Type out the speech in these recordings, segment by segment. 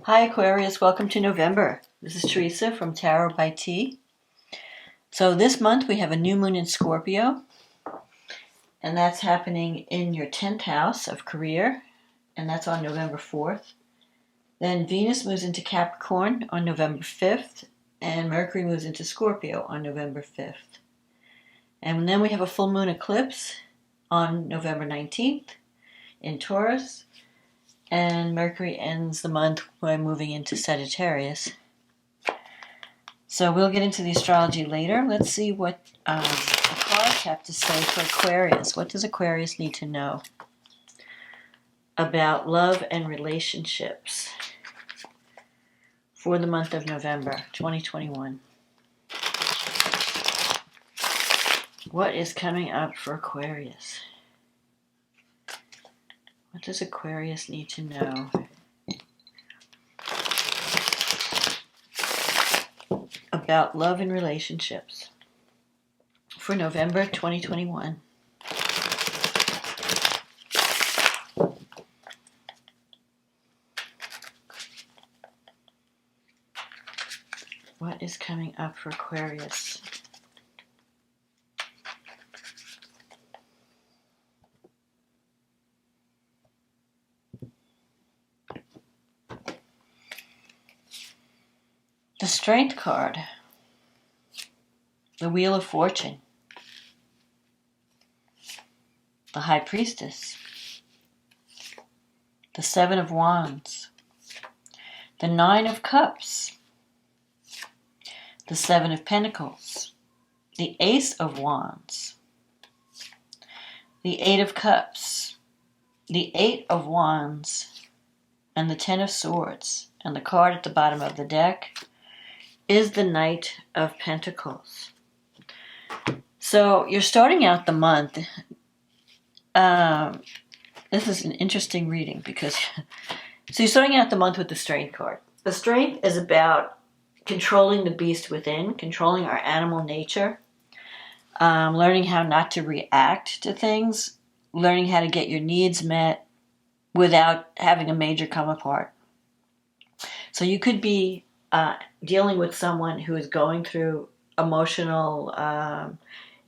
Hi Aquarius, welcome to November. This is Teresa from Tarot by T. So this month we have a new moon in Scorpio, and that's happening in your 10th house of career, and that's on November 4th. Then Venus moves into Capricorn on November 5th, and Mercury moves into Scorpio on November 5th. And then we have a full moon eclipse on November 19th in Taurus. And Mercury ends the month by moving into Sagittarius. So we'll get into the astrology later. Let's see what the cards have to say for Aquarius. What does Aquarius need to know about love and relationships for the month of November 2021? What is coming up for Aquarius? What does Aquarius need to know about love and relationships for November 2021? What is coming up for Aquarius? The Strength card, the Wheel of Fortune, the High Priestess, the Seven of Wands, the Nine of Cups, the Seven of Pentacles, the Ace of Wands, the Eight of Cups, the Eight of Wands, and the Ten of Swords. And the card at the bottom of the deck is the Knight of Pentacles. So you're starting out the month. This is an interesting reading because so you're starting out the month with the Strength card. The Strength is about controlling the beast within, controlling our animal nature, learning how not to react to things, learning how to get your needs met without having a major come apart. So you could be dealing with someone who is going through emotional,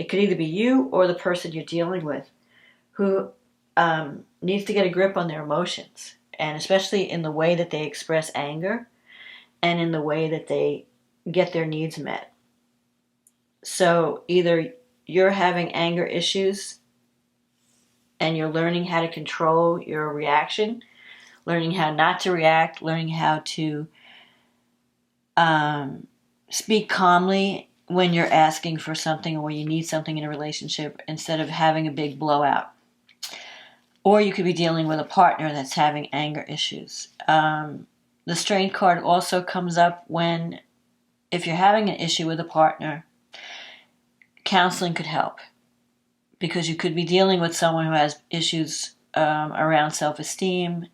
it could either be you or the person you're dealing with who needs to get a grip on their emotions, and especially in the way that they express anger and in the way that they get their needs met. So either you're having anger issues and you're learning how to control your reaction, learning how not to react, learning how to speak calmly when you're asking for something or when you need something in a relationship instead of having a big blowout. Or you could be dealing with a partner that's having anger issues. The Strength card also comes up when, if you're having an issue with a partner, counseling could help. Because you could be dealing with someone who has issues around self-esteem,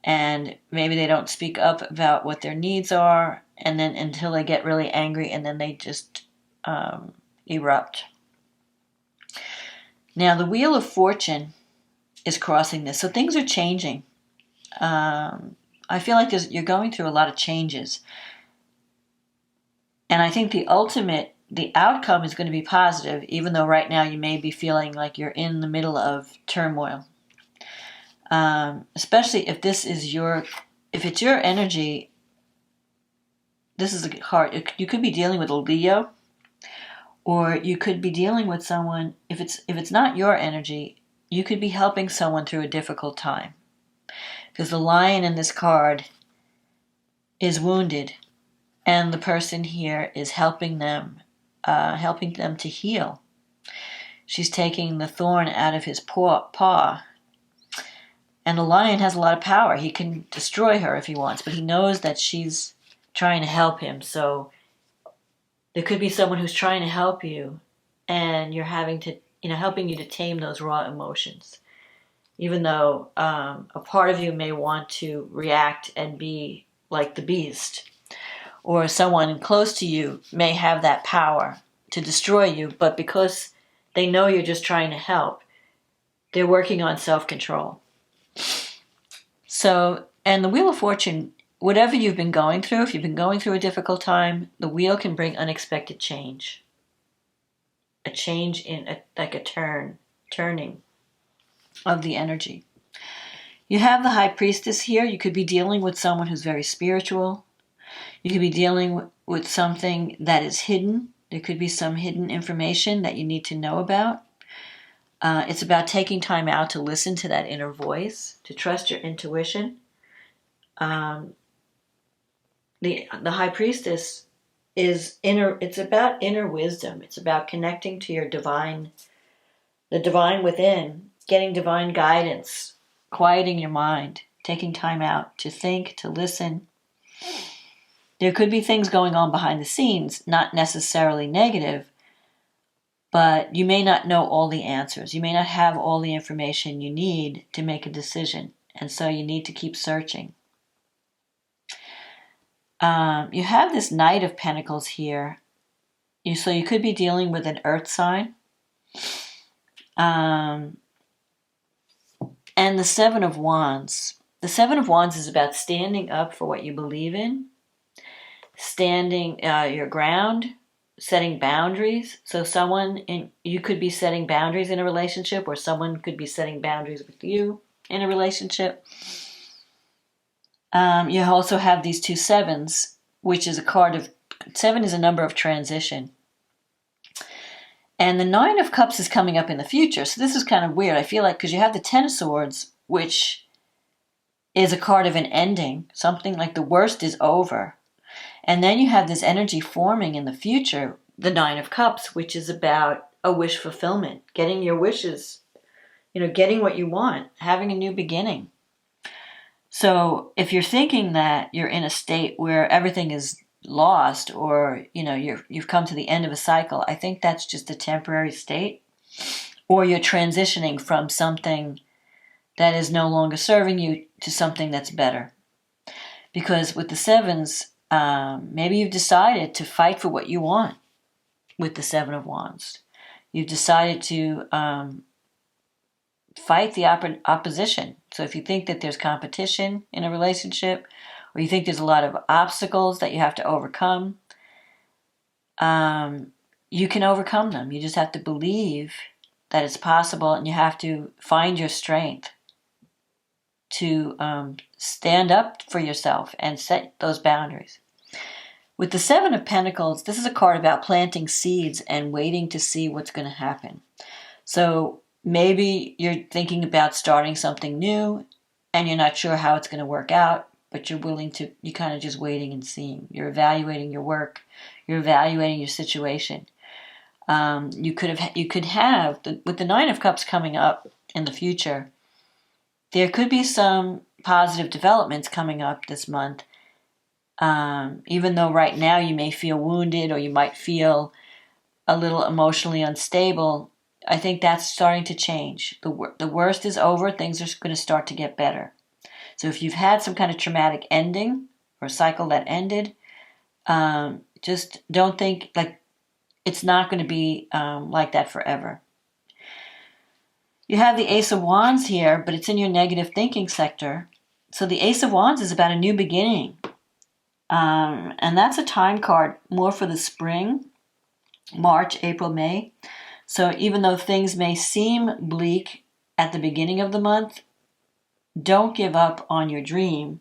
and maybe they don't speak up about what their needs are, and then until they get really angry, and then they just erupt. Now, the Wheel of Fortune is crossing this, so things are changing. I feel like you're going through a lot of changes, and I think the outcome is going to be positive, even though right now you may be feeling like you're in the middle of turmoil. Especially if if it's your energy. This is hard. You could be dealing with a Leo, or you could be dealing with someone. If it's not your energy, you could be helping someone through a difficult time, because the Lion in this card is wounded, and the person here is helping them to heal. She's taking the thorn out of his paw. And the Lion has a lot of power. He can destroy her if he wants, but he knows that she's trying to help him. So there could be someone who's trying to help you, and you're helping you to tame those raw emotions. Even though a part of you may want to react and be like the beast, or someone close to you may have that power to destroy you, but because they know you're just trying to help, they're working on self-control. So, and the Wheel of Fortune whatever you've been going through, if you've been going through a difficult time, the wheel can bring unexpected change. A change in, like a turning of the energy. You have the High Priestess here. You could be dealing with someone who's very spiritual. You could be dealing with something that is hidden. There could be some hidden information that you need to know about. It's about taking time out to listen to that inner voice, to trust your intuition. The High Priestess is inner. It's about inner wisdom. It's about connecting to your divine, the divine within, getting divine guidance, quieting your mind, taking time out to think, to listen. There could be things going on behind the scenes, not necessarily negative, but you may not know all the answers. You may not have all the information you need to make a decision, and so you need to keep searching. You have this Knight of Pentacles here, so you could be dealing with an earth sign. And the Seven of Wands. The Seven of Wands is about standing up for what you believe in, standing your ground, setting boundaries. So you could be setting boundaries in a relationship, or someone could be setting boundaries with you in a relationship. You also have these two sevens, which is a card of, 7 is a number of transition. And the Nine of Cups is coming up in the future. So this is kind of weird. I feel like, because you have the Ten of Swords, which is a card of an ending, something like the worst is over. And then you have this energy forming in the future, the Nine of Cups, which is about a wish fulfillment, getting your wishes, getting what you want, having a new beginning. So if you're thinking that you're in a state where everything is lost, or you've come to the end of a cycle, I think that's just a temporary state, or you're transitioning from something that is no longer serving you to something that's better. Because with the sevens, maybe you've decided to fight for what you want with the Seven of Wands. You've decided to fight the opposition. So if you think that there's competition in a relationship, or you think there's a lot of obstacles that you have to overcome, you can overcome them. You just have to believe that it's possible, and you have to find your strength to stand up for yourself and set those boundaries. With the Seven of Pentacles, this is a card about planting seeds and waiting to see what's going to happen. So maybe you're thinking about starting something new and you're not sure how it's going to work out, but you're kind of just waiting and seeing. You're evaluating your work. You're evaluating your situation. You could have, with the Nine of Cups coming up in the future, there could be some positive developments coming up this month. Even though right now you may feel wounded, or you might feel a little emotionally unstable, I think that's starting to change. The worst is over. Things are going to start to get better. So if you've had some kind of traumatic ending or cycle that ended, just don't think like it's not going to be like that forever. You have the Ace of Wands here, but it's in your negative thinking sector. So the Ace of Wands is about a new beginning. And that's a time card more for the spring, March, April, May. So even though things may seem bleak at the beginning of the month, don't give up on your dream.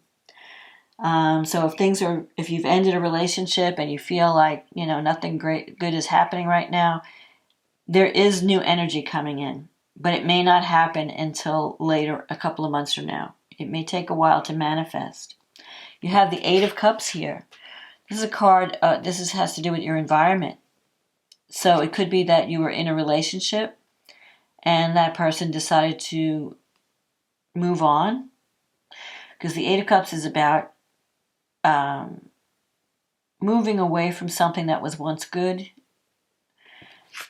So if you've ended a relationship and you feel like, nothing good is happening right now, there is new energy coming in, but it may not happen until later, a couple of months from now. It may take a while to manifest. You have the Eight of Cups here. This is a card, has to do with your environment. So it could be that you were in a relationship and that person decided to move on. Because the Eight of Cups is about moving away from something that was once good,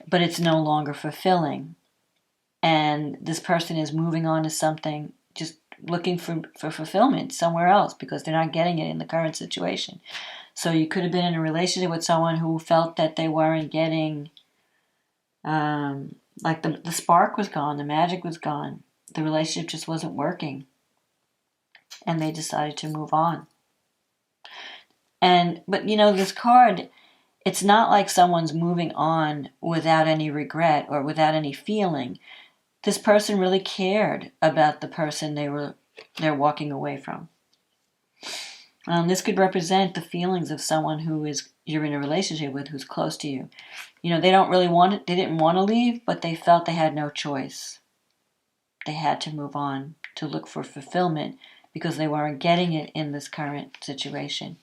but it's no longer fulfilling. And this person is moving on to something, just looking for fulfillment somewhere else because they're not getting it in the current situation. So you could have been in a relationship with someone who felt that they weren't getting, like the spark was gone, the magic was gone. The relationship just wasn't working. And they decided to move on. But this card, it's not like someone's moving on without any regret or without any feeling. This person really cared about the person they're walking away from. This could represent the feelings of someone you're in a relationship with, who's close to you. They don't really want it. They didn't want to leave, but they felt they had no choice. They had to move on to look for fulfillment because they weren't getting it in this current situation.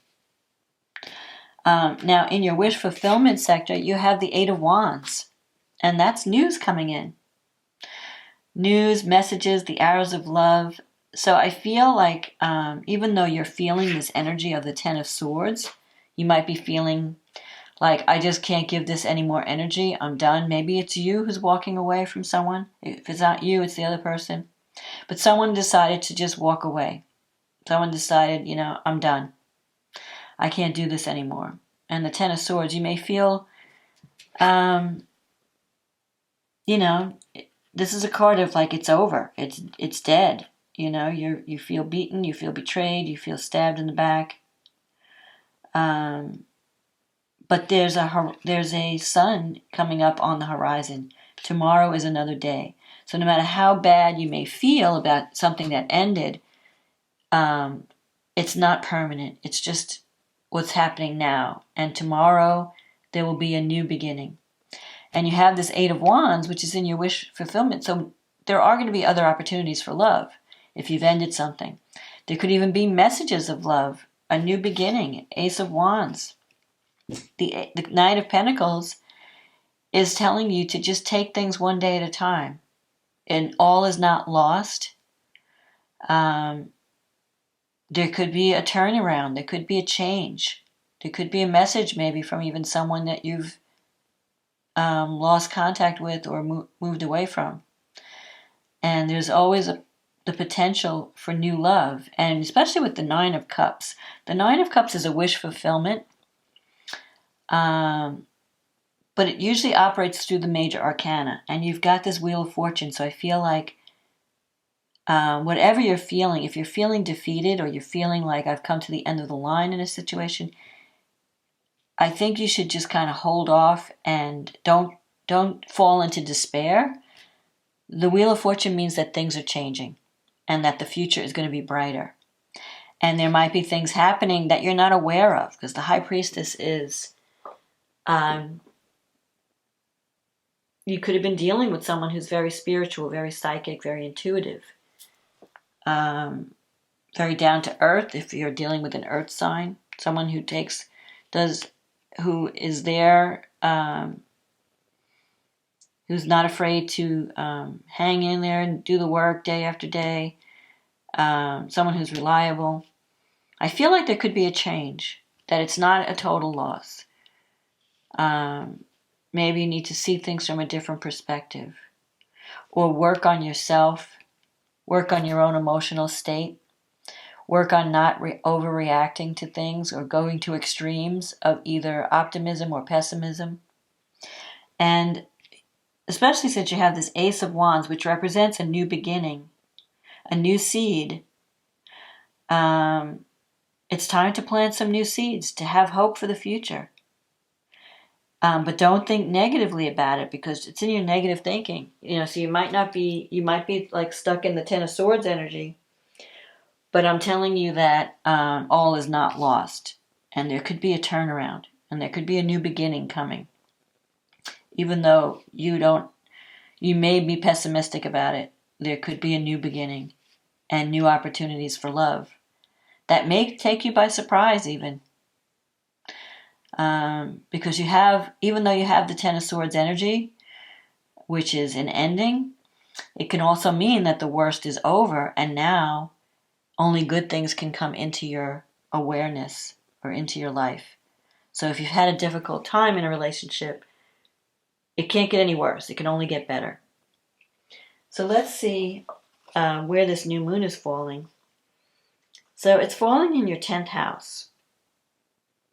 Now, in your wish fulfillment sector, you have the Eight of Wands, and that's news coming in. News, messages, the arrows of love. So I feel like even though you're feeling this energy of the Ten of Swords, you might be feeling like, I just can't give this any more energy. I'm done. Maybe it's you who's walking away from someone. If it's not you, it's the other person. But someone decided to just walk away. Someone decided, I'm done. I can't do this anymore. And the Ten of Swords, you may feel, this is a card of like, it's over. It's dead. You feel beaten, you feel betrayed, you feel stabbed in the back. But there's a sun coming up on the horizon. Tomorrow is another day. So no matter how bad you may feel about something that ended, it's not permanent. It's just what's happening now. And tomorrow there will be a new beginning. And you have this Eight of Wands, which is in your wish fulfillment. So there are going to be other opportunities for love if you've ended something. There could even be messages of love, a new beginning, Ace of Wands. The Knight of Pentacles is telling you to just take things one day at a time. And all is not lost. There could be a turnaround. There could be a change. There could be a message maybe from even someone that you've lost contact with or moved away from. And there's always the potential for new love. And especially with the Nine of Cups. The Nine of Cups is a wish fulfillment. But it usually operates through the major arcana. And you've got this Wheel of Fortune. So I feel like whatever you're feeling, if you're feeling defeated or you're feeling like I've come to the end of the line in a situation, I think you should just kind of hold off and don't fall into despair. The Wheel of Fortune means that things are changing and that the future is going to be brighter. And there might be things happening that you're not aware of, because the High Priestess is... you could have been dealing with someone who's very spiritual, very psychic, very intuitive, very down to earth. If you're dealing with an earth sign, someone who is there, who's not afraid to hang in there and do the work day after day, someone who's reliable. I feel like there could be a change, that it's not a total loss. Maybe you need to see things from a different perspective, or work on yourself, work on your own emotional state, work on not overreacting to things or going to extremes of either optimism or pessimism. And especially since you have this Ace of Wands, which represents a new beginning, a new seed, it's time to plant some new seeds, to have hope for the future. But don't think negatively about it, because it's in your negative thinking. So you might be like stuck in the Ten of Swords energy, but I'm telling you that all is not lost, and there could be a turnaround, and there could be a new beginning coming. Even though you may be pessimistic about it, there could be a new beginning and new opportunities for love that may take you by surprise even. Because even though you have the Ten of Swords energy, which is an ending, it can also mean that the worst is over and now only good things can come into your awareness or into your life. So if you've had a difficult time in a relationship, it can't get any worse. It can only get better. So let's see where this new moon is falling. So it's falling in your 10th house.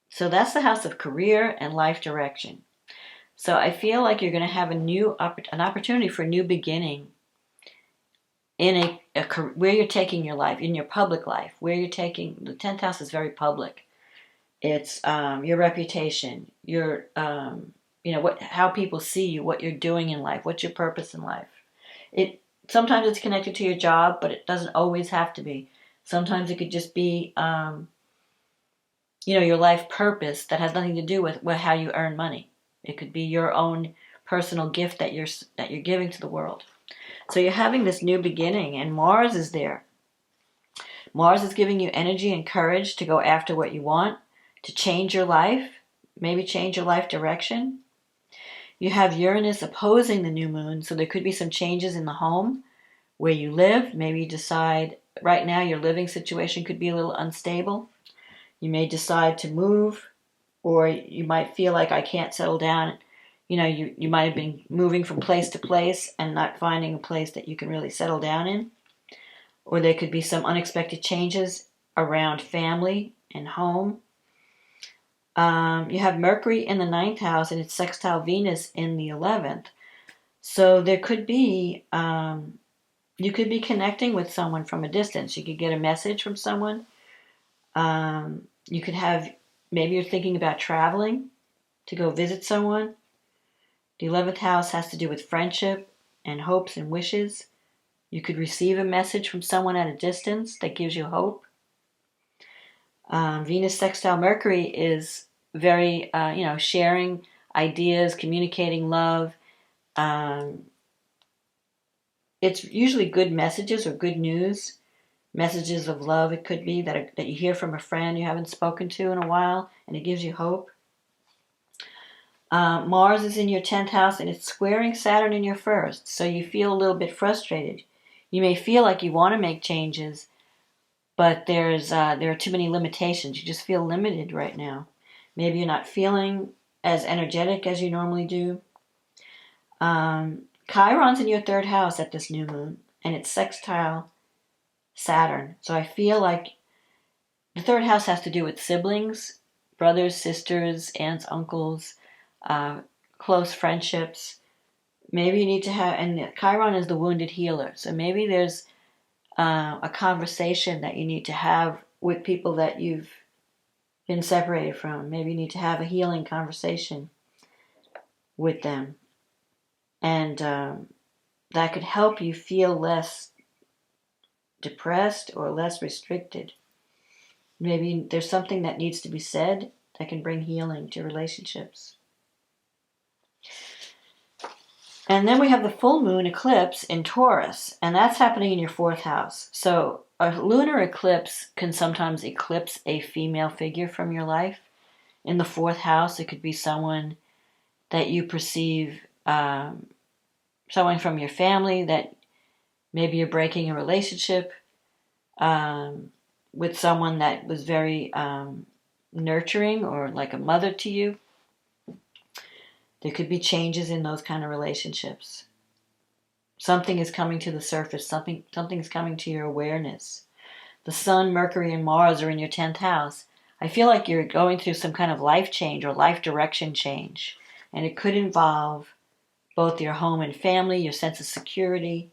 So that's the house of career and life direction. So I feel like you're going to have an opportunity for a new beginning in where you're taking your life, in your public life, where you're taking, the 10th house is very public. It's your reputation, your how people see you, what you're doing in life, what's your purpose in life. It sometimes it's connected to your job, but it doesn't always have to be. Sometimes it could just be your life purpose that has nothing to do with how you earn money. It could be your own personal gift that you're giving to the world. So you're having this new beginning, and Mars is there. Mars is giving you energy and courage to go after what you want, to change your life, maybe change your life direction. You have Uranus opposing the new moon, so there could be some changes in the home where you live. Maybe you decide right now your living situation could be a little unstable. You may decide to move, or you might feel like I can't settle down. You might have been moving from place to place and not finding a place that you can really settle down in. Or there could be some unexpected changes around family and home. You have Mercury in the 9th house and it's sextile Venus in the 11th. So there could be, you could be connecting with someone from a distance. You could get a message from someone. You could have, maybe you're thinking about traveling to go visit someone. The 11th house has to do with friendship and hopes and wishes. You could receive a message from someone at a distance that gives you hope. Venus sextile Mercury is very, sharing ideas, communicating love. It's usually good messages or good news, messages of love. It could be that you hear from a friend you haven't spoken to in a while, and it gives you hope. Mars is in your 10th house, and it's squaring Saturn in your 1st, so you feel a little bit frustrated. You may feel like you want to make changes, but there are too many limitations. You just feel limited right now. Maybe you're not feeling as energetic as you normally do. Chiron's in your 3rd house at this new moon, and it's sextile Saturn. So I feel like the 3rd house has to do with siblings, brothers, sisters, aunts, uncles, close friendships. Maybe you need to have, and Chiron is the wounded healer. So maybe there's a conversation that you need to have with people that you've been separated from. Maybe you need to have a healing conversation with them. And that could help you feel less depressed or less restricted. Maybe there's something that needs to be said that can bring healing to relationships. And then we have the full moon eclipse in Taurus, and that's happening in your 4th house. So a lunar eclipse can sometimes eclipse a female figure from your life. In the 4th house, it could be someone that you perceive, someone from your family that maybe you're breaking a relationship with someone that was very nurturing or like a mother to you. There could be changes in those kind of relationships. Something is coming to the surface. Something is coming to your awareness. The Sun, Mercury, and Mars are in your 10th house. I feel like you're going through some kind of life change or life direction change. And it could involve both your home and family, your sense of security,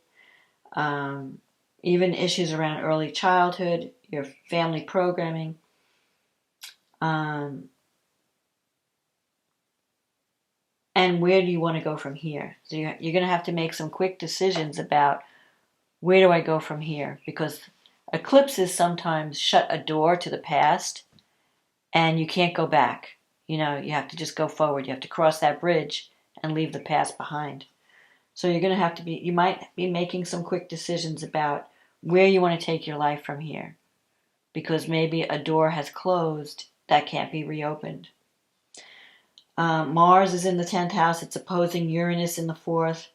even issues around early childhood, your family programming. And where do you want to go from here? So you're going to have to make some quick decisions about where do I go from here? Because eclipses sometimes shut a door to the past and you can't go back. You have to just go forward. You have to cross that bridge and leave the past behind. So you're going to have to you might be making some quick decisions about where you want to take your life from here. Because maybe a door has closed that can't be reopened. Mars is in the 10th house. It's opposing Uranus in the 4th.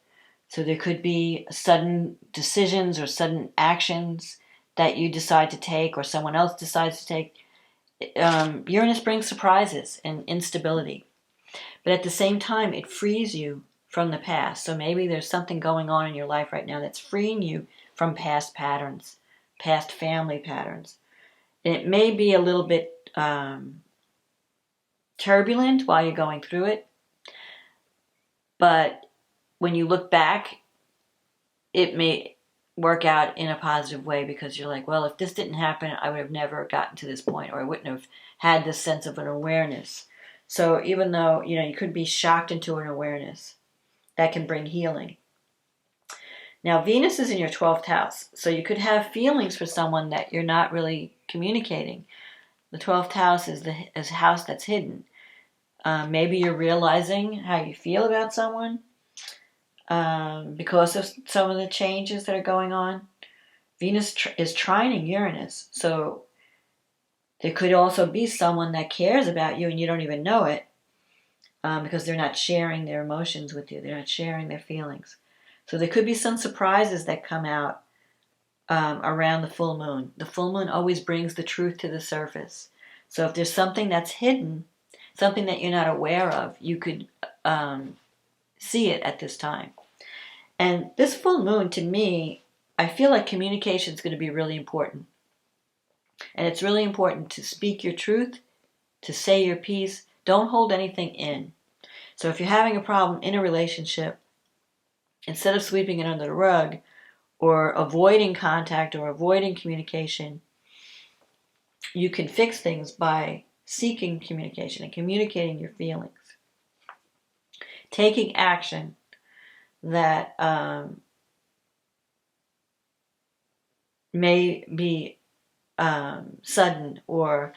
So there could be sudden decisions or sudden actions that you decide to take or someone else decides to take. Uranus brings surprises and instability. But at the same time, it frees you from the past. So maybe there's something going on in your life right now that's freeing you from past patterns, past family patterns. And it may be a little bit turbulent while you're going through it. But when you look back, work out in a positive way, because you're like, well, if this didn't happen, I would have never gotten to this point, or I wouldn't have had this sense of an awareness. So even though, you could be shocked into an awareness, that can bring healing. Now, Venus is in your 12th house, so you could have feelings for someone that you're not really communicating. The 12th house is a house that's hidden. Maybe you're realizing how you feel about someone because of some of the changes that are going on. Venus is trining Uranus, so there could also be someone that cares about you and you don't even know it, because they're not sharing their emotions with you. They're not sharing their feelings. So there could be some surprises that come out around the full moon. The full moon always brings the truth to the surface. So if there's something that's hidden, something that you're not aware of, you could see it at this time. And this full moon, to me, I feel like communication is going to be really important. And it's really important to speak your truth, to say your piece. Don't hold anything in. So if you're having a problem in a relationship, instead of sweeping it under the rug or avoiding contact or avoiding communication, you can fix things by seeking communication and communicating your feelings. Taking action that may be sudden, or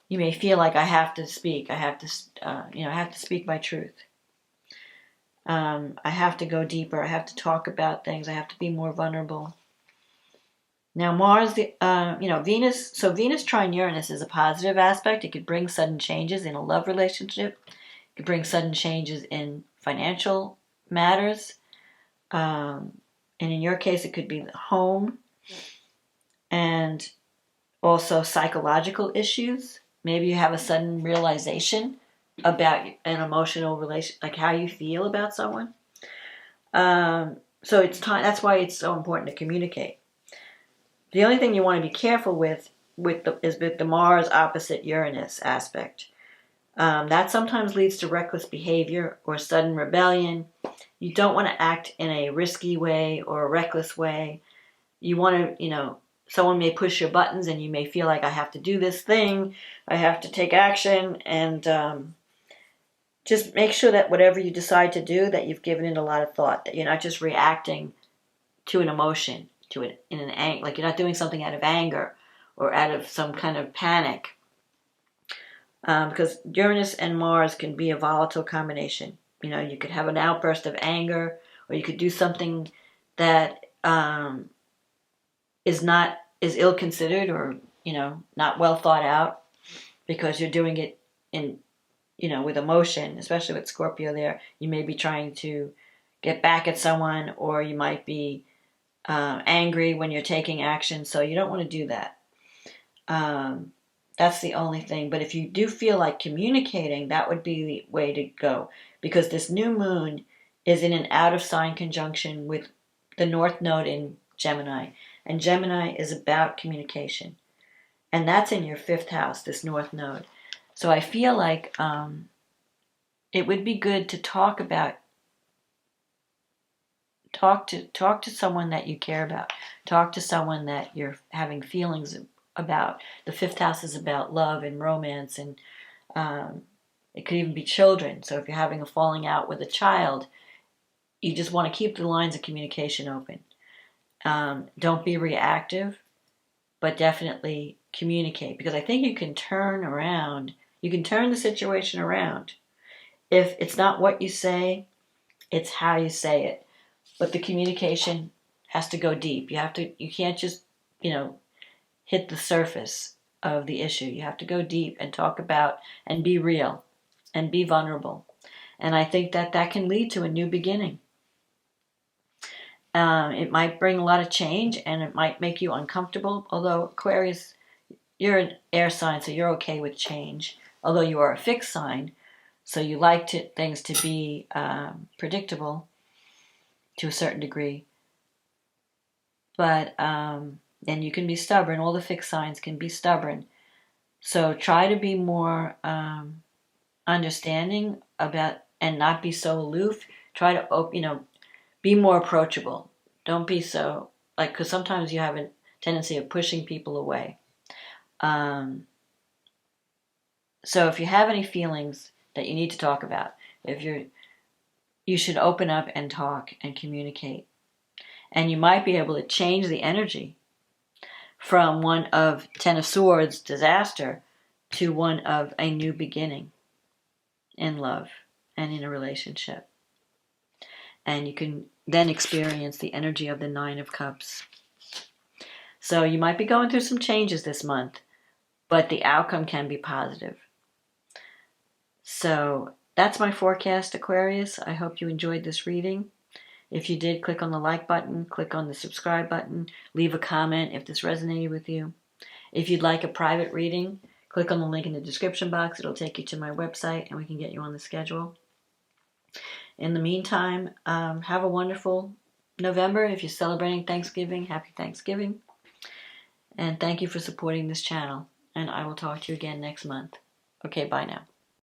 you may feel like I have to speak. I have to speak my truth. I have to go deeper. I have to talk about things. I have to be more vulnerable. Now, Mars, Venus. So Venus trine Uranus is a positive aspect. It could bring sudden changes in a love relationship. It could bring sudden changes in financial matters. And in your case, it could be the home, and also psychological issues. Maybe you have a sudden realization about an emotional relation, like how you feel about someone. So it's time. That's why it's so important to communicate. The only thing you want to be careful with the Mars opposite Uranus aspect. That sometimes leads to reckless behavior or sudden rebellion. You don't want to act in a risky way or a reckless way. You want to, someone may push your buttons and you may feel like, I have to do this thing, I have to take action, and just make sure that whatever you decide to do, that you've given it a lot of thought, that you're not just reacting to an emotion, to it in an anger, like you're not doing something out of anger or out of some kind of panic. Because Uranus and Mars can be a volatile combination. You could have an outburst of anger, or you could do something that is ill-considered, or not well thought out, because you're doing it in with emotion. Especially with Scorpio there, you may be trying to get back at someone, or you might be angry when you're taking action. So you don't want to do that. That's the only thing. But if you do feel like communicating, that would be the way to go, because this new moon is in an out of sign conjunction with the North Node in Gemini. And Gemini is about communication. And that's in your 5th house, this North Node. So I feel like it would be good to talk to someone that you care about. Talk to someone that you're having feelings about. The 5th house is about love and romance, and it could even be children. So if you're having a falling out with a child, you just want to keep the lines of communication open. Don't be reactive, but definitely communicate, because I think you can turn the situation around. If it's not what you say, it's how you say it. But the communication has to go deep. You can't just, hit the surface of the issue. You have to go deep and talk about and be real and be vulnerable. And I think that can lead to a new beginning. It might bring a lot of change, and it might make you uncomfortable. Although Aquarius, you're an air sign, so you're okay with change. Although you are a fixed sign, so you like things to be predictable to a certain degree. But and you can be stubborn. All the fixed signs can be stubborn. So try to be more understanding about, and not be so aloof. Try to be more approachable. Don't be so like, because sometimes you have a tendency of pushing people away. So if you have any feelings that you need to talk about, you should open up and talk and communicate. And you might be able to change the energy from one of Ten of Swords, disaster, to one of a new beginning in love and in a relationship. And you can then experience the energy of the Nine of Cups. So you might be going through some changes this month, but the outcome can be positive. So that's my forecast, Aquarius. I hope you enjoyed this reading. If you did, click on the like button, click on the subscribe button, leave a comment if this resonated with you. If you'd like a private reading, click on the link in the description box. It'll take you to my website and we can get you on the schedule. In the meantime, have a wonderful November. If you're celebrating Thanksgiving, happy Thanksgiving. And thank you for supporting this channel. And I will talk to you again next month. Okay, bye now.